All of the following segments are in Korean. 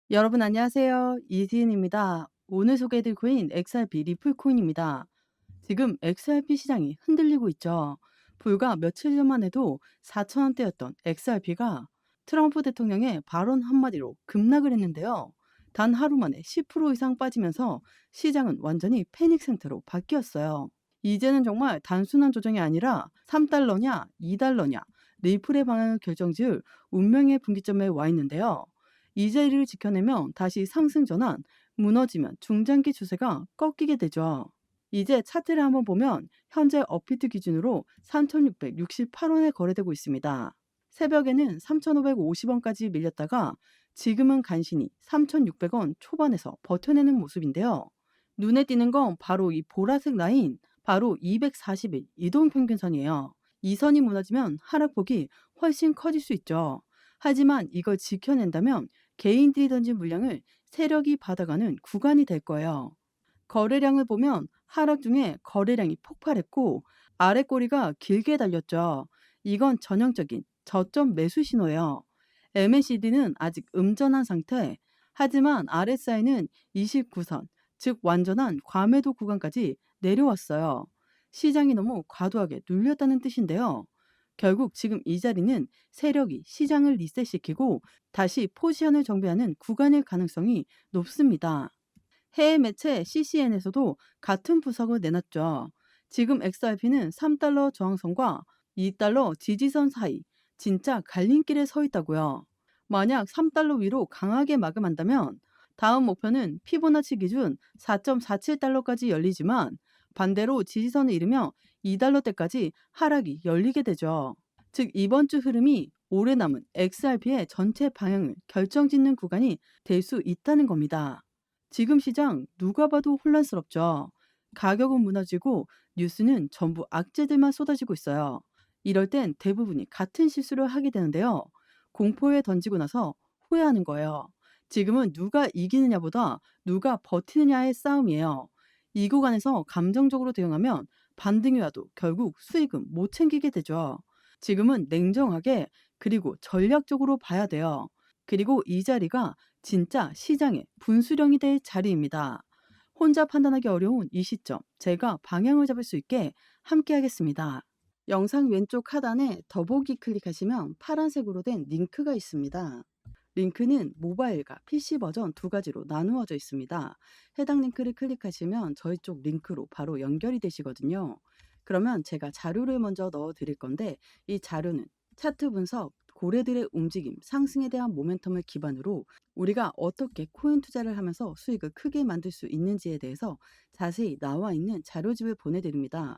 여러분 안녕하세요. 이지은입니다. 오늘 소개해드릴 코인 XRP 리플코인입니다. 지금 XRP 시장이 흔들리고 있죠. 불과 며칠 전만 해도 4,000원대였던 XRP가 트럼프 대통령의 발언 한마디로 급락을 했는데요. 단 하루 만에 10% 이상 빠지면서 시장은 완전히 패닉 상태로 바뀌었어요. 이제는 정말 단순한 조정이 아니라 3달러냐 2달러냐 리플의 방향을 결정지을 운명의 분기점에 와 있는데요. 이 자리를 지켜내면 다시 상승 전환, 무너지면 중장기 추세가 꺾이게 되죠. 이제 차트를 한번 보면 현재 업비트 기준으로 3,668원에 거래되고 있습니다. 새벽에는 3,550원까지 밀렸다가 지금은 간신히 3,600원 초반에서 버텨내는 모습인데요. 눈에 띄는 건 바로 이 보라색 라인, 바로 240일 이동평균선이에요. 이 선이 무너지면 하락폭이 훨씬 커질 수 있죠. 하지만 이걸 지켜낸다면 개인들이 던진 물량을 세력이 받아가는 구간이 될 거예요. 거래량을 보면 하락 중에 거래량이 폭발했고 아래 꼬리가 길게 달렸죠. 이건 전형적인 저점 매수 신호예요. MACD는 아직 음전한 상태. 하지만 RSI는 29선, 즉 완전한 과매도 구간까지 내려왔어요. 시장이 너무 과도하게 눌렸다는 뜻인데요. 결국 지금 이 자리는 세력이 시장을 리셋시키고 다시 포지션을 정비하는 구간일 가능성이 높습니다. 해외 매체 CCN에서도 같은 분석을 내놨죠. 지금 XRP는 3달러 저항선과 2달러 지지선 사이 진짜 갈림길에 서 있다고요. 만약 3달러 위로 강하게 마감한다면 다음 목표는 피보나치 기준 4.47달러까지 열리지만 반대로 지지선을 잃으며 2달러대까지 하락이 열리게 되죠. 즉 이번 주 흐름이 오래 남은 XRP의 전체 방향을 결정짓는 구간이 될 수 있다는 겁니다. 지금 시장 누가 봐도 혼란스럽죠. 가격은 무너지고 뉴스는 전부 악재들만 쏟아지고 있어요. 이럴 땐 대부분이 같은 실수를 하게 되는데요. 공포에 던지고 나서 후회하는 거예요. 지금은 누가 이기느냐보다 누가 버티느냐의 싸움이에요. 이 구간에서 감정적으로 대응하면 반등이 와도 결국 수익은 못 챙기게 되죠. 지금은 냉정하게 그리고 전략적으로 봐야 돼요. 그리고 이 자리가 진짜 시장의 분수령이 될 자리입니다. 혼자 판단하기 어려운 이 시점, 제가 방향을 잡을 수 있게 함께 하겠습니다. 영상 왼쪽 하단에 더보기 클릭하시면 파란색으로 된 링크가 있습니다. 링크는 모바일과 PC 버전 두 가지로 나누어져 있습니다. 해당 링크를 클릭하시면 저희 쪽 링크로 바로 연결이 되시거든요. 그러면 제가 자료를 먼저 넣어 드릴 건데 이 자료는 차트 분석, 고래들의 움직임, 상승에 대한 모멘텀을 기반으로 우리가 어떻게 코인 투자를 하면서 수익을 크게 만들 수 있는지에 대해서 자세히 나와 있는 자료집을 보내드립니다.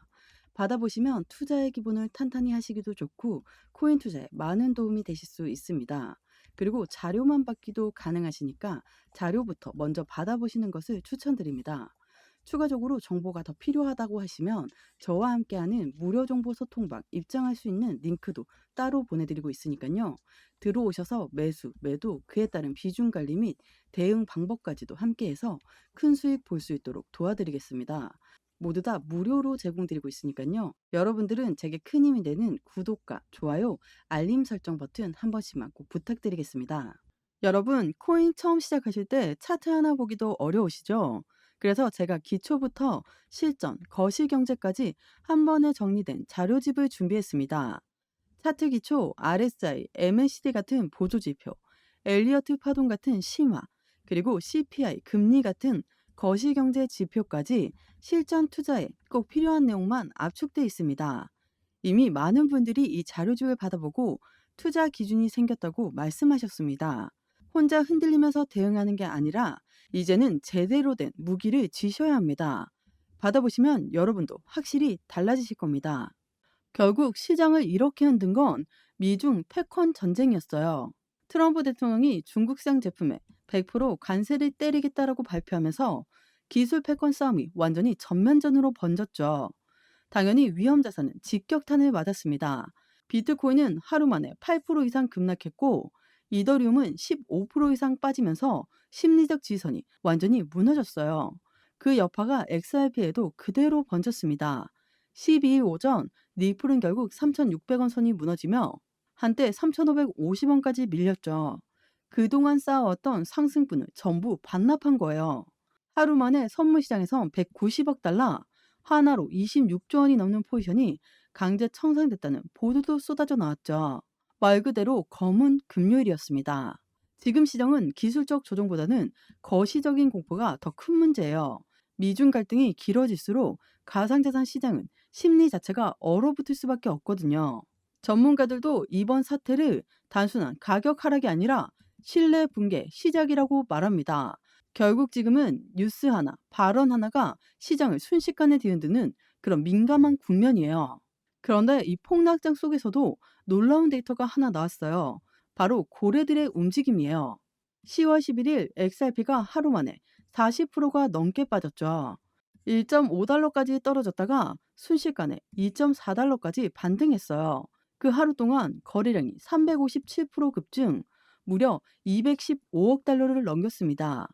받아보시면 투자의 기본을 탄탄히 하시기도 좋고 코인 투자에 많은 도움이 되실 수 있습니다. 그리고 자료만 받기도 가능하시니까 자료부터 먼저 받아보시는 것을 추천드립니다. 추가적으로 정보가 더 필요하다고 하시면 저와 함께하는 무료 정보 소통방 입장할 수 있는 링크도 따로 보내드리고 있으니까요. 들어오셔서 매수, 매도, 그에 따른 비중 관리 및 대응 방법까지도 함께해서 큰 수익 볼 수 있도록 도와드리겠습니다. 모두 다 무료로 제공드리고 있으니까요. 여러분들은 제게 큰 힘이 되는 구독과 좋아요, 알림 설정 버튼 한 번씩만 꼭 부탁드리겠습니다. 여러분, 코인 처음 시작하실 때 차트 하나 보기도 어려우시죠? 그래서 제가 기초부터 실전, 거시경제까지 한 번에 정리된 자료집을 준비했습니다. 차트 기초, RSI, MACD 같은 보조지표, 엘리어트 파동 같은 심화, 그리고 CPI, 금리 같은 거시경제 지표까지 실전 투자에 꼭 필요한 내용만 압축돼 있습니다. 이미 많은 분들이 이 자료집을 받아보고 투자 기준이 생겼다고 말씀하셨습니다. 혼자 흔들리면서 대응하는 게 아니라 이제는 제대로 된 무기를 쥐셔야 합니다. 받아보시면 여러분도 확실히 달라지실 겁니다. 결국 시장을 이렇게 흔든 건 미중 패권 전쟁이었어요. 트럼프 대통령이 중국산 제품에 100% 관세를 때리겠다라고 발표하면서 기술 패권 싸움이 완전히 전면전으로 번졌죠. 당연히 위험 자산은 직격탄을 맞았습니다. 비트코인은 하루 만에 8% 이상 급락했고 이더리움은 15% 이상 빠지면서 심리적 지선이 완전히 무너졌어요. 그 여파가 XRP에도 그대로 번졌습니다. 12일 오전 리플은 결국 3,600원 선이 무너지며 한때 3,550원까지 밀렸죠. 그동안 쌓아왔던 상승분을 전부 반납한 거예요. 하루 만에 선물 시장에선 190억 달러, 하나로 26조 원이 넘는 포지션이 강제 청산됐다는 보도도 쏟아져 나왔죠. 말 그대로 검은 금요일이었습니다. 지금 시장은 기술적 조정보다는 거시적인 공포가 더 큰 문제예요. 미중 갈등이 길어질수록 가상자산 시장은 심리 자체가 얼어붙을 수밖에 없거든요. 전문가들도 이번 사태를 단순한 가격 하락이 아니라 신뢰 붕괴 시작이라고 말합니다. 결국 지금은 뉴스 하나, 발언 하나가 시장을 순식간에 뒤흔드는 그런 민감한 국면이에요. 그런데 이 폭락장 속에서도 놀라운 데이터가 하나 나왔어요. 바로 고래들의 움직임이에요. 10월 11일 XRP가 하루 만에 40%가 넘게 빠졌죠. 1.5달러까지 떨어졌다가 순식간에 2.4달러까지 반등했어요. 그 하루 동안 거래량이 357% 급증, 무려 215억 달러를 넘겼습니다.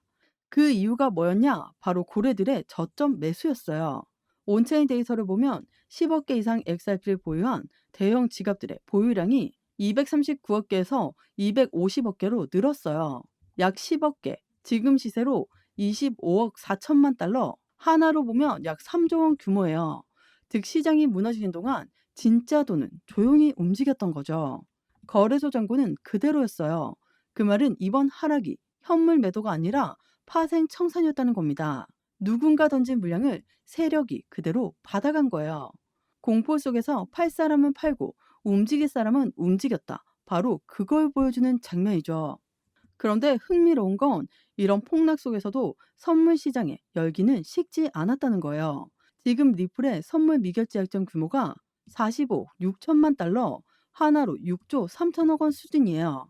그 이유가 뭐였냐? 바로 고래들의 저점 매수였어요. 온체인 데이터를 보면 10억 개 이상 XRP를 보유한 대형 지갑들의 보유량이 239억 개에서 250억 개로 늘었어요. 약 10억 개, 지금 시세로 25억 4천만 달러, 하나로 보면 약 3조 원 규모예요. 즉 시장이 무너지는 동안 진짜 돈은 조용히 움직였던 거죠. 거래소 잔고는 그대로였어요. 그 말은 이번 하락이 현물 매도가 아니라 파생 청산이었다는 겁니다. 누군가 던진 물량을 세력이 그대로 받아간 거예요. 공포 속에서 팔 사람은 팔고 움직일 사람은 움직였다. 바로 그걸 보여주는 장면이죠. 그런데 흥미로운 건 이런 폭락 속에서도 선물 시장의 열기는 식지 않았다는 거예요. 지금 리플의 선물 미결제 약정 규모가 45억 6천만 달러, 하나로 6조 3천억 원 수준이에요.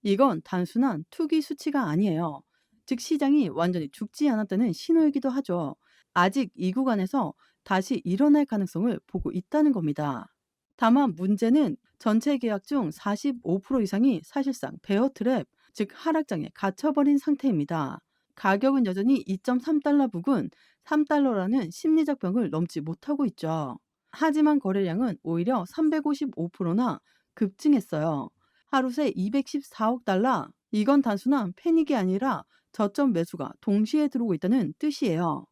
이건 단순한 투기 수치가 아니에요. 즉 시장이 완전히 죽지 않았다는 신호이기도 하죠. 아직 이 구간에서 다시 일어날 가능성을 보고 있다는 겁니다. 다만 문제는 전체 계약 중 45% 이상이 사실상 베어 트랩, 즉 하락장에 갇혀버린 상태입니다. 가격은 여전히 2.3달러 부근 3달러라는 심리적 벽을 넘지 못하고 있죠. 하지만 거래량은 오히려 355%나 급증했어요. 하루 새 214억 달러. 이건 단순한 패닉이 아니라 저점 매수가 동시에 들어오고 있다는 뜻이에요.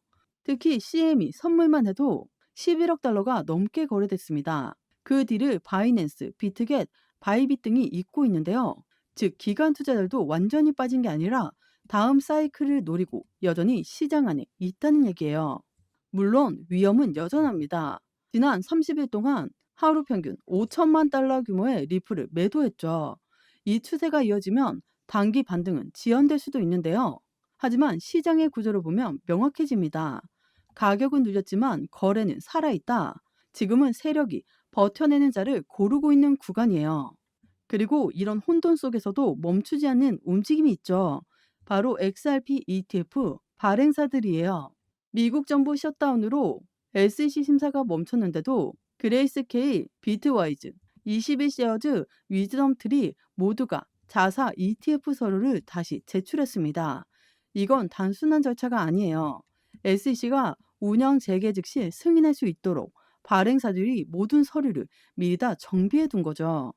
특히 CME 선물만 해도 11억 달러가 넘게 거래됐습니다. 그 뒤를 바이낸스, 비트겟, 바이빗 등이 잇고 있는데요. 즉 기관 투자자들도 완전히 빠진 게 아니라 다음 사이클을 노리고 여전히 시장 안에 있다는 얘기예요. 물론 위험은 여전합니다. 지난 30일 동안 하루 평균 5천만 달러 규모의 리플을 매도했죠. 이 추세가 이어지면 단기 반등은 지연될 수도 있는데요. 하지만 시장의 구조를 보면 명확해집니다. 가격은 눌렸지만 거래는 살아있다. 지금은 세력이 버텨내는 자를 고르고 있는 구간이에요. 그리고 이런 혼돈 속에서도 멈추지 않는 움직임이 있죠. 바로 XRP ETF 발행사들이에요. 미국 정부 셧다운으로 SEC 심사가 멈췄는데도 그레이스케일, 비트와이즈, 21쉐어즈, 위즈덤트리 모두가 자사 ETF 서류를 다시 제출했습니다. 이건 단순한 절차가 아니에요. SEC가 운영 재개 즉시 승인할 수 있도록 발행사들이 모든 서류를 미리 다 정비해 둔 거죠.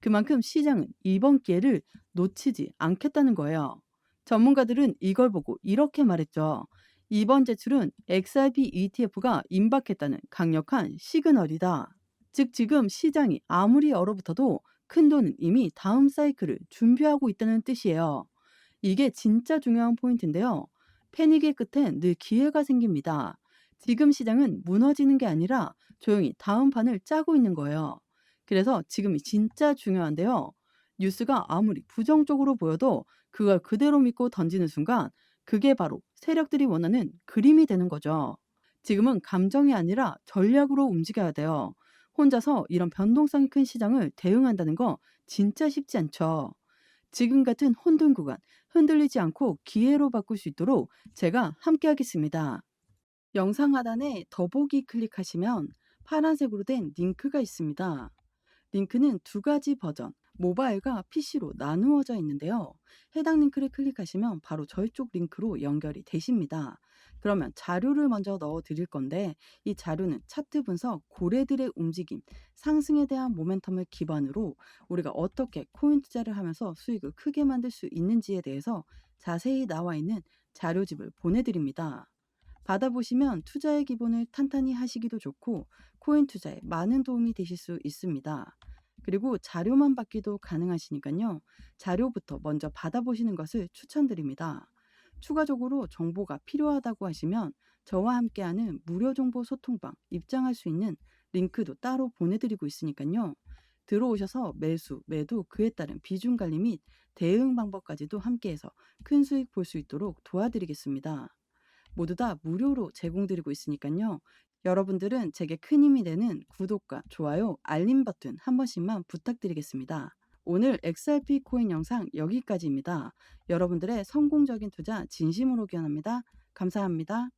그만큼 시장은 이번 기회를 놓치지 않겠다는 거예요. 전문가들은 이걸 보고 이렇게 말했죠. 이번 제출은 XRP ETF가 임박했다는 강력한 시그널이다. 즉 지금 시장이 아무리 얼어붙어도 큰 돈은 이미 다음 사이클을 준비하고 있다는 뜻이에요. 이게 진짜 중요한 포인트인데요. 패닉의 끝엔 늘 기회가 생깁니다. 지금 시장은 무너지는 게 아니라 조용히 다음 판을 짜고 있는 거예요. 그래서 지금이 진짜 중요한데요. 뉴스가 아무리 부정적으로 보여도 그걸 그대로 믿고 던지는 순간 그게 바로 세력들이 원하는 그림이 되는 거죠. 지금은 감정이 아니라 전략으로 움직여야 돼요. 혼자서 이런 변동성이 큰 시장을 대응한다는 거 진짜 쉽지 않죠. 지금 같은 혼돈 구간 흔들리지 않고 기회로 바꿀 수 있도록 제가 함께 하겠습니다. 영상 하단에 더보기 클릭하시면 파란색으로 된 링크가 있습니다. 링크는 두 가지 버전, 모바일과 PC로 나누어져 있는데요. 해당 링크를 클릭하시면 바로 저희 쪽 링크로 연결이 되십니다. 그러면 자료를 먼저 넣어 드릴 건데 이 자료는 차트 분석, 고래들의 움직임, 상승에 대한 모멘텀을 기반으로 우리가 어떻게 코인 투자를 하면서 수익을 크게 만들 수 있는지에 대해서 자세히 나와 있는 자료집을 보내드립니다. 받아보시면 투자의 기본을 탄탄히 하시기도 좋고 코인 투자에 많은 도움이 되실 수 있습니다. 그리고 자료만 받기도 가능하시니까요. 자료부터 먼저 받아보시는 것을 추천드립니다. 추가적으로 정보가 필요하다고 하시면 저와 함께하는 무료 정보 소통방 입장할 수 있는 링크도 따로 보내드리고 있으니까요. 들어오셔서 매수, 매도, 그에 따른 비중 관리 및 대응 방법까지도 함께해서 큰 수익 볼 수 있도록 도와드리겠습니다. 모두 다 무료로 제공드리고 있으니까요. 여러분들은 제게 큰 힘이 되는 구독과 좋아요, 알림 버튼 한 번씩만 부탁드리겠습니다. 오늘 XRP 코인 영상 여기까지입니다. 여러분들의 성공적인 투자 진심으로 기원합니다. 감사합니다.